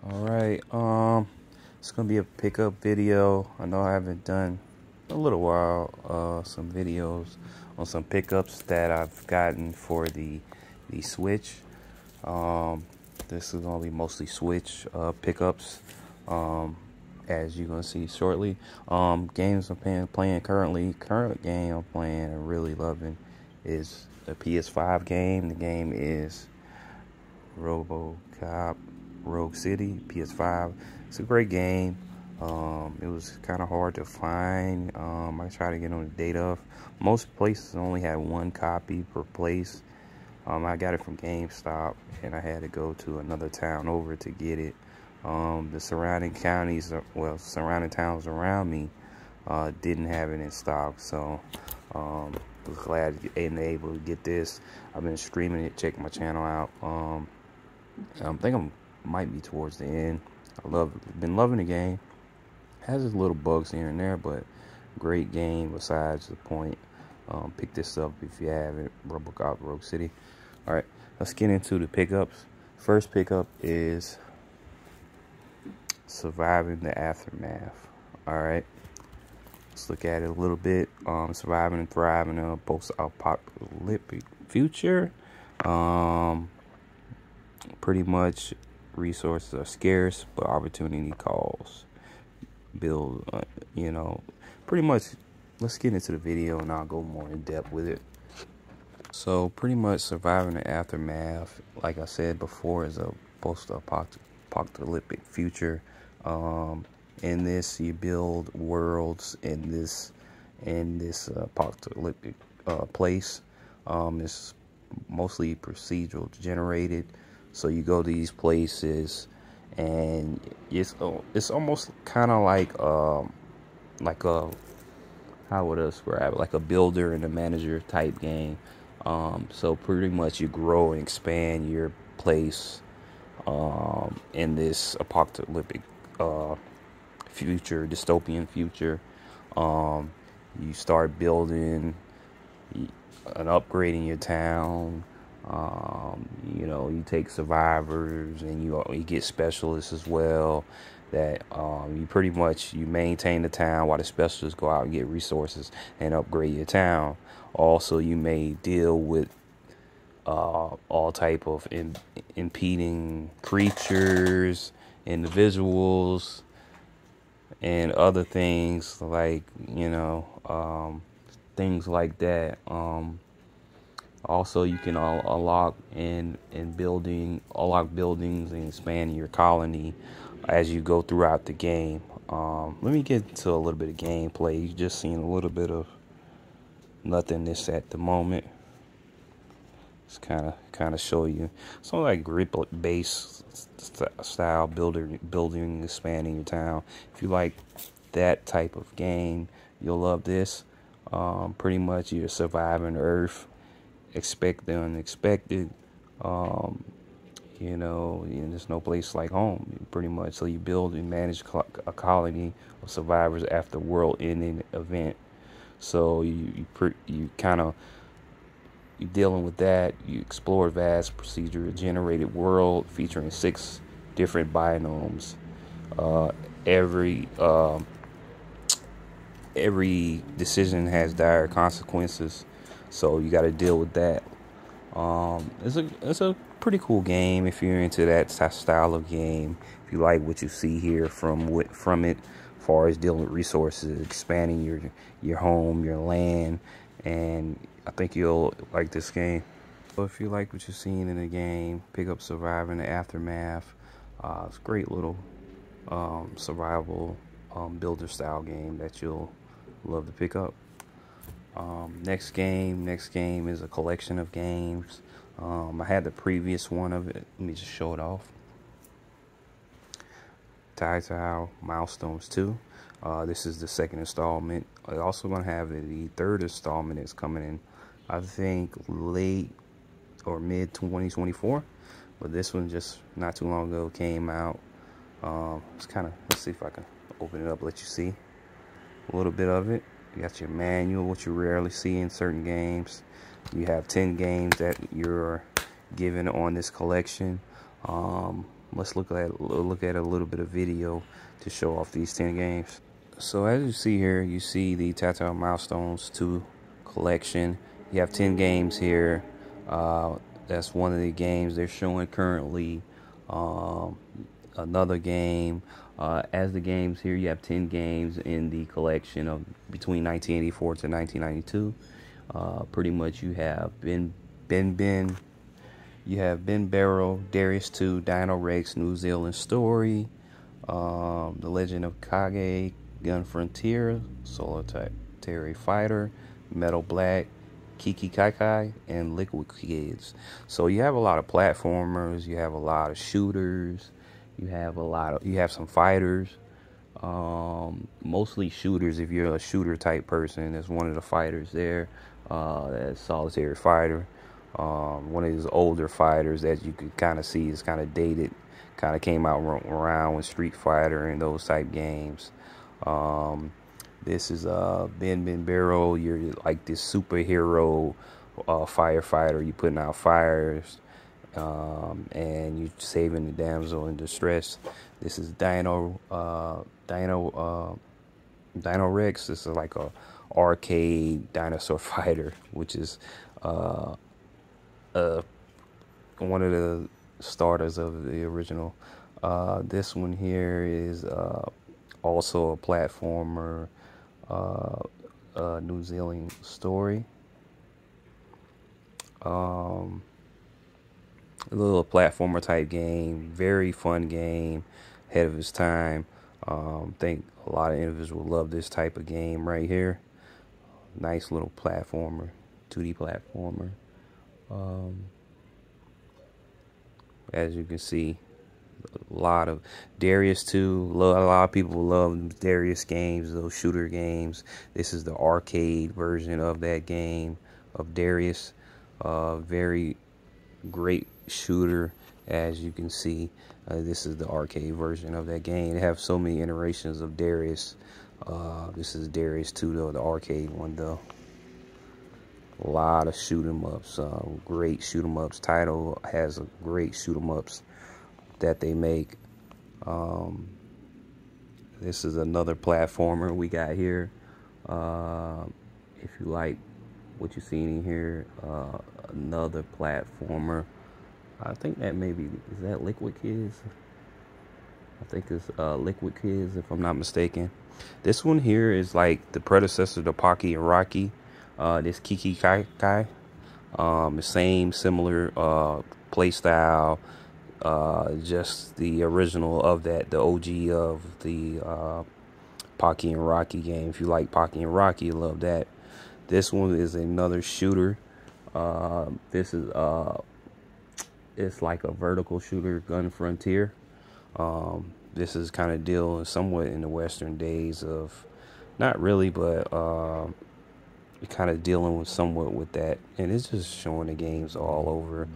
Alright, it's gonna be a pickup video. I know I haven't done a little while, some videos on some pickups that I've gotten for the Switch. Um, this is gonna be mostly Switch pickups, as you're gonna see shortly. Games I'm playing currently. Current game I'm playing and really loving is a PS5 game. The game is RoboCop Rogue City, PS5. It's a great game. It was kind of hard to find. I tried to get on the date of. Most places only had one copy per place. I got it from GameStop, and I had to go to another town over to get it. The surrounding counties, surrounding towns around me, didn't have it in stock, so was glad and able to get this. I've been streaming it. Check my channel out. I think I might be towards the end. Been loving the game. Has its little bugs here and there, but great game besides the point. Pick this up if you haven't. RoboCop Rogue City. All right, let's get into the pickups. First pickup is Surviving the Aftermath. All right, let's look at it a little bit. Surviving and thriving in a post-apocalyptic future. Pretty much resources are scarce, but opportunity calls. Build, pretty much. Let's get into the video and I'll go more in depth with it. So pretty much Surviving the Aftermath, like I said before, is a post-apocalyptic future. In this, you build worlds in this apocalyptic place. It's mostly procedural generated. So you go to these places, and it's almost kind of like a, how would I describe it? Like a builder and a manager type game. So pretty much you grow and expand your place in this apocalyptic future, dystopian future. You start building and upgrading your town. You take survivors and you get specialists as well. That you maintain the town while the specialists go out and get resources and upgrade your town. Also, you may deal with all type of impeding creatures, individuals, and other things like things like that. Also, you can unlock buildings and expand your colony as you go throughout the game. Let me get into a little bit of gameplay. You just seen a little bit of nothingness at the moment. Just kind of show you something like grid-based style building, expanding your town. If you like that type of game, you'll love this. Pretty much you're surviving Earth. Expect the unexpected. There's no place like home, pretty much. So you build and manage a colony of survivors after world-ending event. So you're dealing with that. You explore a vast procedure-generated world featuring 6 different biomes. Every decision has dire consequences, so you got to deal with that. It's a pretty cool game if you're into that style of game. If you like what you see here from it, as far as dealing with resources, expanding your home, your land, and I think you'll like this game. So if you like what you're seeing in the game, pick up Surviving the Aftermath. It's a great little survival builder style game that you'll love to pick up. Next game is a collection of games. I had the previous one of it. Let me just show it off. Telltale Milestones 2. This is the second installment. I'm also going to have the third installment is coming in, I think, late or mid 2024. But this one just not too long ago came out. Let's see if I can open it up, let you see a little bit of it. You got your manual, which you rarely see in certain games. You have 10 games that you're given on this collection. Let's look at a little bit of video to show off these 10 games. So as you see here, you see the Telltale Milestones 2 collection. You have 10 games here. That's one of the games they're showing currently. Another game. As the games here, you have 10 games in the collection of between 1984 to 1992. Pretty much you have Ben Barrow, Darius 2, Dino Rex, New Zealand Story, The Legend of Kage, Gun Frontier, Solitary Fighter, Metal Black, Kiki Kai, and Liquid Kids. So you have a lot of platformers, you have a lot of shooters, you have some fighters, mostly shooters. If you're a shooter type person, there's one of the fighters there. That's Solitary Fighter. One of these older fighters that you could kind of see is kind of dated, kind of came out around with Street Fighter and those type games. This is Ben Barrow. You're like this superhero firefighter. You're putting out fires, and you're saving the damsel in distress. This is Dino Rex. This is like a arcade dinosaur fighter, which is one of the starters of the original. This one here is also a platformer, New Zealand Story. A little platformer type game, very fun game, ahead of its time. Think a lot of individuals will love this type of game right here. Nice little platformer, 2D platformer. As you can see, a lot of Darius 2. A lot of people love Darius games, those shooter games. This is the arcade version of that game of Darius. Very great shooter, as you can see. This is the arcade version of that game. They have so many iterations of Darius. This is Darius 2 though, the arcade one though. A lot of shoot 'em ups, great shoot 'em ups. Title has a great shoot 'em ups that they make. This is another platformer we got here. If you like what you're seeing in here, another platformer. I think that is that Liquid Kids? I think it's Liquid Kids, if I'm not mistaken. This one here is like the predecessor to Pocky and Rocky. This Kiki Kai, the same similar play style, just the original of that, the OG of the Pocky and Rocky game. If you like Pocky and Rocky, you love that. This one is another shooter. This is it's like a vertical shooter, Gun Frontier. This is kind of dealing somewhat in the Western days of, not really, but kind of dealing with somewhat with that, and it's just showing the games all over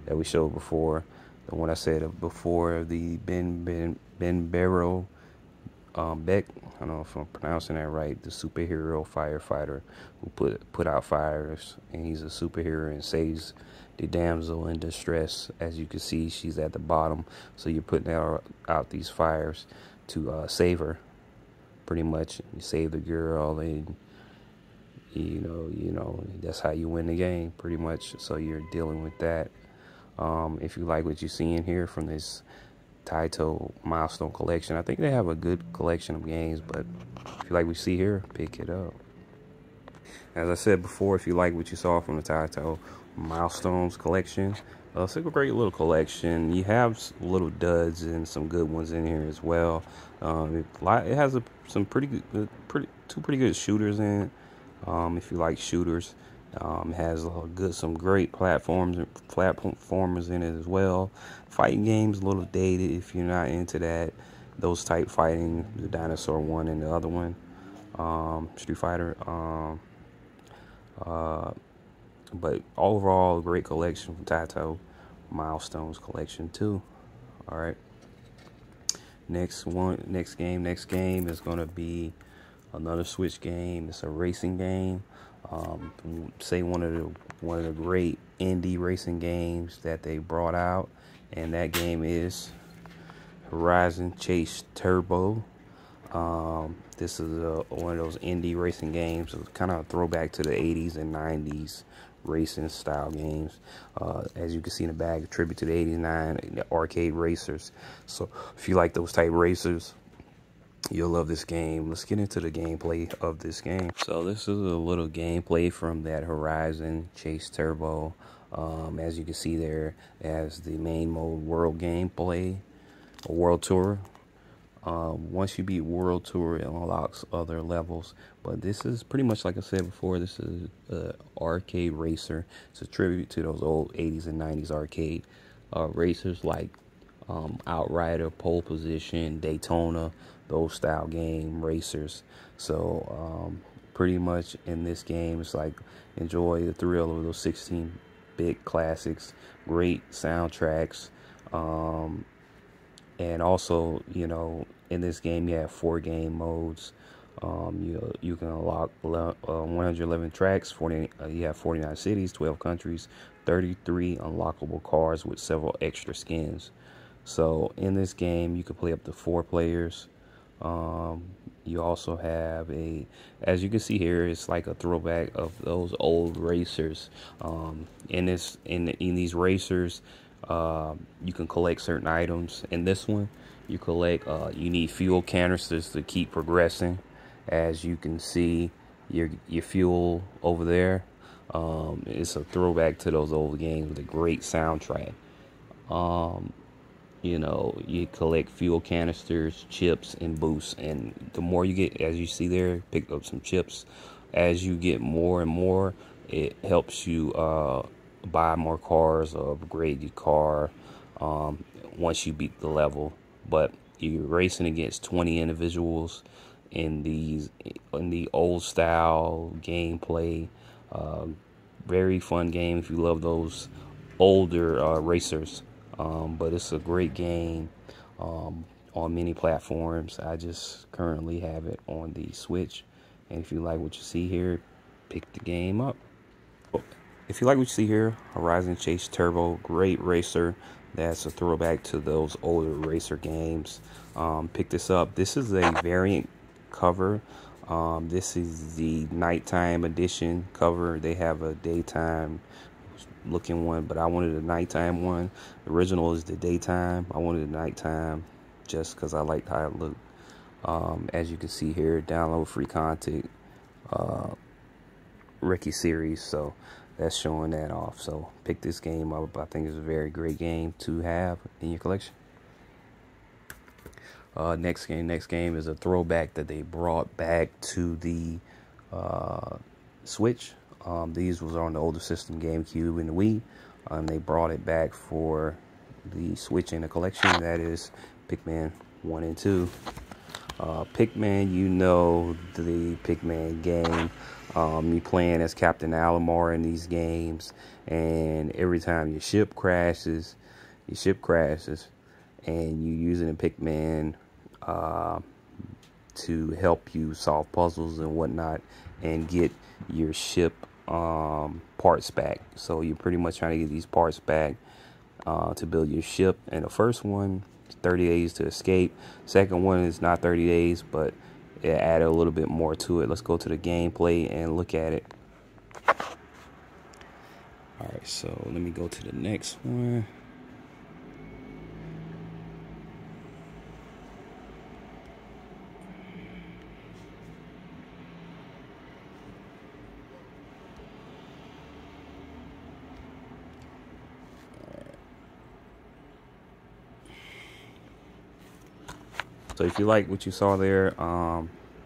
that we showed before. The one I said before, the Ben Barrow, Beck, I don't know if I'm pronouncing that right, the superhero firefighter who put out fires, and he's a superhero and saves the damsel in distress. As you can see, she's at the bottom, so you're putting out these fires to save her, pretty much. You save the girl, and you know that's how you win the game, pretty much. So you're dealing with that. If you like what you're seeing here from this Taito Milestone collection, I think they have a good collection of games, but if you like what you see here, pick it up. As I said before, if you like what you saw from the Taito Milestones collection, it's a great little collection. You have little duds and some good ones in here as well. It has some pretty good shooters in it. If you like shooters, it has some great platformers in it as well. Fighting games, a little dated if you're not into that. Those type fighting, the dinosaur one and the other one, Street Fighter. But overall, a great collection from Taito Milestones collection too. All right. Next game is gonna be another Switch game. It's a racing game. Say one of the great indie racing games that they brought out, and that game is Horizon Chase Turbo. This is one of those indie racing games. It's kind of a throwback to the 80s and 90s racing style games. As you can see in the back, a tribute to the 89 arcade racers. So if you like those type racers, you'll love this game. Let's get into the gameplay of this game. So this is a little gameplay from that Horizon Chase Turbo. As you can see there, as the main mode world gameplay, a world tour. Once you beat World Tour, it unlocks other levels. But this is pretty much like I said before. This is an arcade racer. It's a tribute to those old 80s and 90s arcade racers like Outrider, Pole Position, Daytona, those style game racers. So pretty much in this game, it's like enjoy the thrill of those 16-bit classics, great soundtracks. And also, you know, in this game, you have 4 game modes. You can unlock 111 tracks, you have 49 cities, 12 countries, 33 unlockable cars with several extra skins. So in this game, you can play up to 4 players. You also have as you can see here, it's like a throwback of those old racers. In these racers, you can collect certain items. In this one, you collect you need fuel canisters to keep progressing. As you can see, your fuel over there, it's a throwback to those old games with a great soundtrack. You know, you collect fuel canisters, chips, and boosts, and the more you get, as you see there, pick up some chips. As you get more and more, it helps you buy more cars or upgrade your car once you beat the level. But you're racing against 20 individuals in the old style gameplay. Very fun game if you love those older racers. But it's a great game on many platforms. I just currently have it on the Switch, and if you like what you see here, pick the game up. If you like what you see here, Horizon Chase Turbo, great racer. That's a throwback to those older racer games. Pick this up. This is a variant cover. This is the nighttime edition cover. They have a daytime looking one, but I wanted a nighttime one. The original is the daytime. I wanted a nighttime just because I liked how it looked. As you can see here, download free content, Ricky series. So that's showing that off. So pick this game up. I think it's a very great game to have in your collection. Next game is a throwback that they brought back to the Switch. These was on the older system, GameCube and the Wii. They brought it back for the Switch in the collection. That is Pikmin 1 and 2. Pikmin, you know the Pikmin game. You playing as Captain Alamar in these games, and every time your ship crashes, and you using a Pikmin to help you solve puzzles and whatnot, and get your ship parts back. So you're pretty much trying to get these parts back to build your ship. And the first one is 30 days to escape. Second one is not 30 days, but it added a little bit more to it. Let's go to the gameplay and look at it. All right, so let me go to the next one. So if you like what you saw there,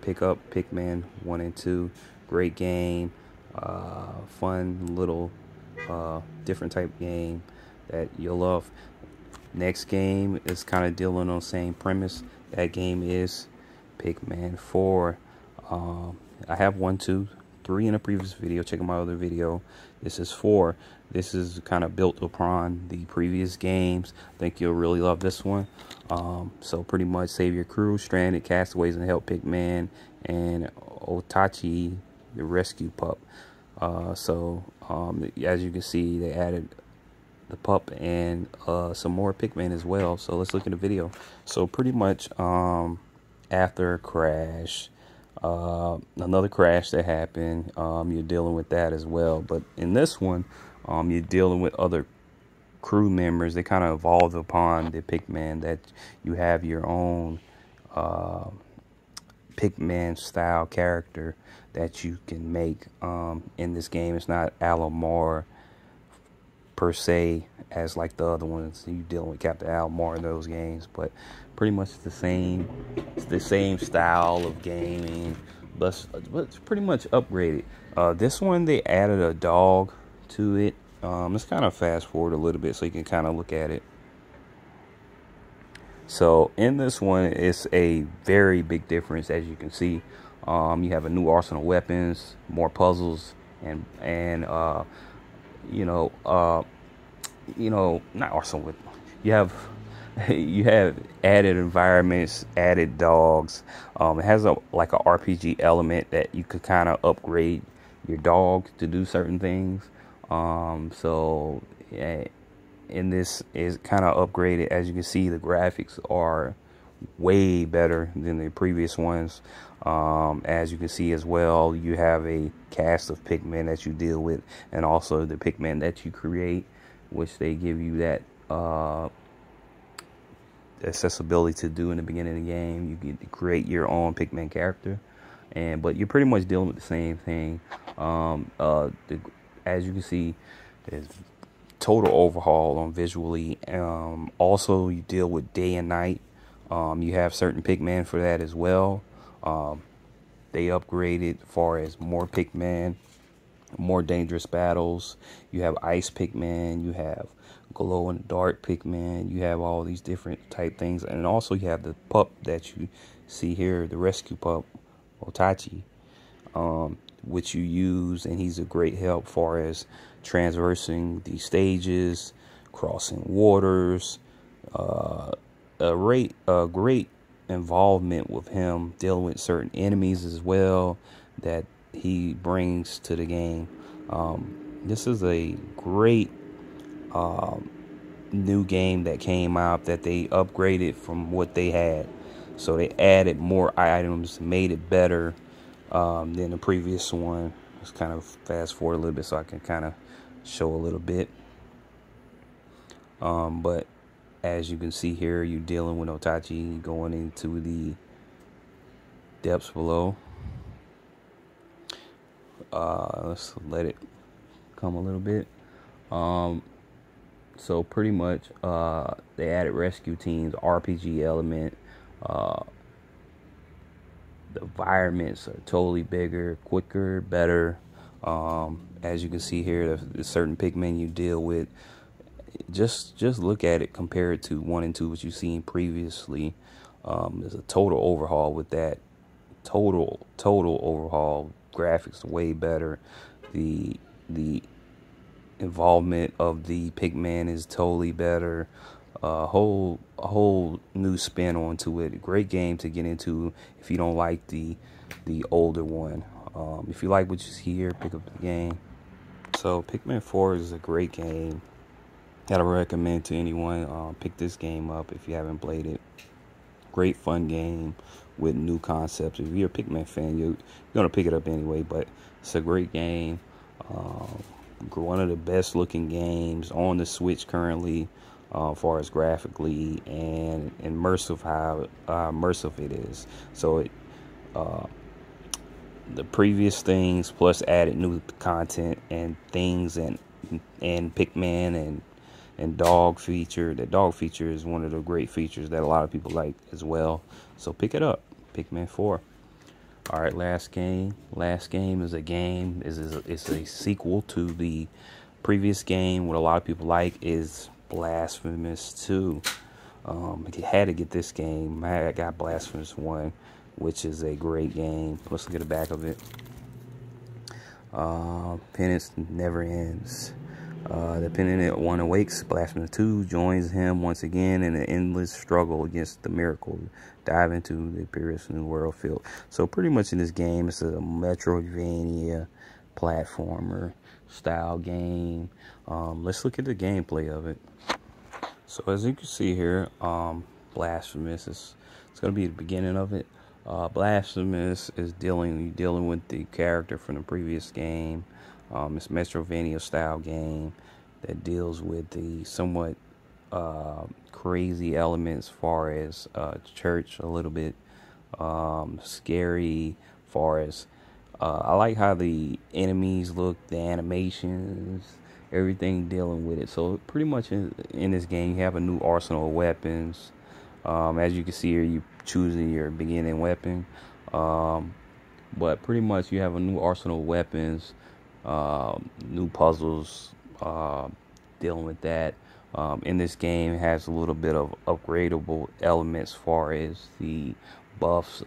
pick up Pikmin 1 and 2. Great game, fun little different type game that you'll love. Next game is kind of dealing on the same premise. That game is Pikmin 4. I have 1, 2, 3 in a previous video. Check out my other video. This is 4. This is kind of built upon the previous games. I think you'll really love this one. So pretty much save your crew, stranded castaways, and help Pikmin and Otachi, the rescue pup. As you can see, they added the pup, and some more Pikmin as well. So let's look at the video. So pretty much after a crash, another crash that happened, you're dealing with that as well. But in this one, you're dealing with other crew members. They kind of evolved upon the Pikmin, that you have your own Pikmin style character that you can make in this game. It's not Alamar per se as like the other ones. You dealing with Captain Alamar in those games, but pretty much the same. It's the same style of gaming, but it's pretty much upgraded. This one they added a dog to it. Let's kind of fast forward a little bit so you can kind of look at it. So in this one, it's a very big difference, as you can see. You have a new arsenal of weapons, more puzzles, and not arsenal with. You have added environments, added dogs. It has like a RPG element that you could kind of upgrade your dog to do certain things. So yeah, in this is kind of upgraded. As you can see, the graphics are way better than the previous ones. As you can see as well, you have a cast of Pikmin that you deal with, and also the Pikmin that you create, which they give you that accessibility to do in the beginning of the game. You can create your own Pikmin character, but you're pretty much dealing with the same thing. As you can see, there's total overhaul on visually. Also, you deal with day and night. You have certain Pikmin for that as well. They upgraded as far as more Pikmin, more dangerous battles. You have ice Pikmin, you have glow in the dark Pikmin, you have all these different type things, and also you have the pup that you see here, the rescue pup, Otachi, which you use, and he's a great help far as traversing the stages, crossing waters. A great involvement with him, dealing with certain enemies as well that he brings to the game. This is a great new game that came out that they upgraded from what they had. So they added more items, made it better than the previous one. Let's kind of fast forward a little bit so I can kind of show a little bit. But as you can see here, you're dealing with Otachi going into the depths below. Let's let it come a little bit. So pretty much they added rescue teams, RPG element. The environments are totally bigger, quicker, better. As you can see here, the certain Pikmin you deal with. Just look at it compared to 1 and 2, which you've seen previously. There's a total overhaul with that. Total overhaul. Graphics way better. The involvement of the Pikmin is totally better. A whole new spin onto it. Great game to get into if you don't like the older one. If you like what you see here, pick up the game. So Pikmin 4 is a great game. Gotta recommend to anyone. Pick this game up if you haven't played it. Great fun game with new concepts. If you're a Pikmin fan, you're gonna pick it up anyway. But it's a great game. One of the best looking games on the Switch currently, as far as graphically and immersive, how immersive it is. So the previous things plus added new content and things and Pikmin and dog feature. The dog feature is one of the great features that a lot of people like as well. So pick it up, Pikmin 4. All right, last game. Last game is a game. It's a sequel to the previous game. What a lot of people like is Blasphemous 2. You had to get this game. I got Blasphemous 1, which is a great game. Let's look at the back of it. Penance never ends. The penitent one awakes. Blasphemous 2 joins him once again in an endless struggle against the miracle. Dive into the Imperious New World field. So pretty much in this game, it's a Metroidvania platformer. style game. Let's look at the gameplay of it. So as you can see here, Blasphemous it's going to be the beginning of it. Blasphemous is dealing with the character from the previous game. It's Metroidvania style game that deals with the somewhat crazy elements as far as church, a little bit scary far as I like how the enemies look, the animations, everything dealing with it. So pretty much in this game you have a new arsenal of weapons. As you can see here, you choosing your beginning weapon, but pretty much you have a new arsenal of weapons, new puzzles dealing with that. In this game, it has a little bit of upgradable elements as far as the buffs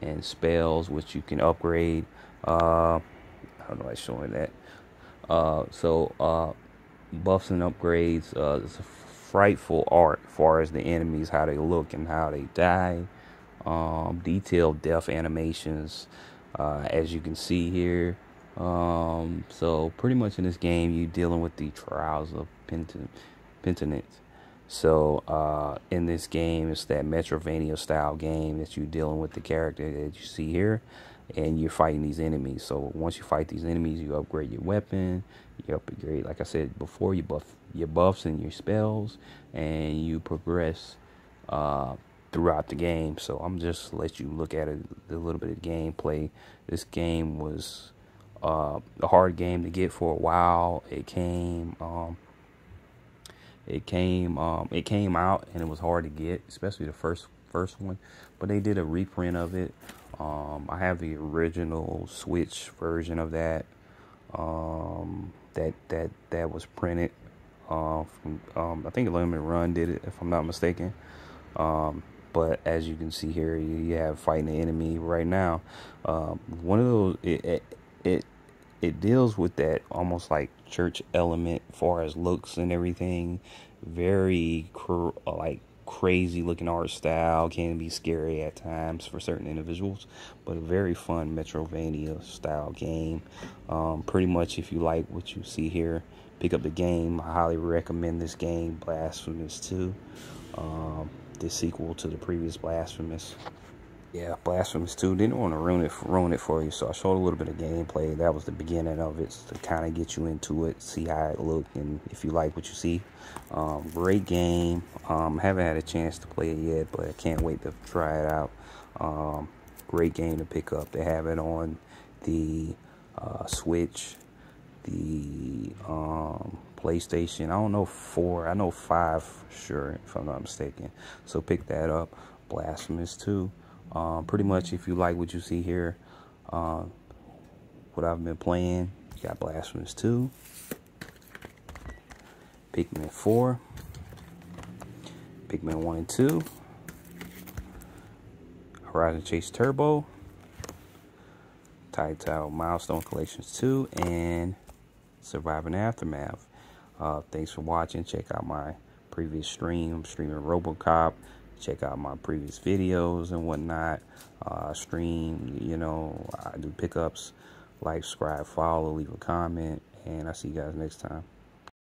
and spells, which you can upgrade. How do I showing that? Buffs and upgrades. It's a frightful art as far as the enemies, how they look and how they die. Detailed death animations, as you can see here. So pretty much in this game, you're dealing with the trials of penitence. So in this game, it's that Metroidvania style game that you're dealing with the character that you see here, and you're fighting these enemies. So once you fight these enemies, you upgrade your weapon, you upgrade, like I said before, you buff your buffs and your spells, and you progress throughout the game. So I'm just let you look at it, a little bit of gameplay. This game was a hard game to get for a while. It came out and it was hard to get, especially the first one. But they did a reprint of it. I have the original Switch version of that. That was printed from I think Limited Run did it, if I'm not mistaken. But as you can see here, you have fighting the enemy right now. One of those, it deals with that almost like church element as far as looks and everything. Very crazy looking art style, can be scary at times for certain individuals, but a very fun Metroidvania style game. Pretty much if you like what you see here, pick up the game. I highly recommend this game, Blasphemous 2, the sequel to the previous Blasphemous. Yeah, Blasphemous 2. Didn't want to ruin it for you, so I showed a little bit of gameplay. That was the beginning of it, to kind of get you into it, see how it looked, and if you like what you see. Great game. Haven't had a chance to play it yet, but I can't wait to try it out. Great game to pick up. They have it on the Switch, the PlayStation. I don't know 4. I know 5 for sure, if I'm not mistaken. So pick that up. Blasphemous 2. Pretty much if you like what you see here, what I've been playing, you got Blasphemous 2, Pikmin 4, Pikmin 1 and 2, Horizon Chase Turbo, Titanfall Milestone Collections 2, and Surviving Aftermath. Thanks for watching. Check out my previous stream. I'm streaming RoboCop. Check out my previous videos and whatnot. Stream, I do pickups. Like, subscribe, follow, leave a comment, and I'll see you guys next time.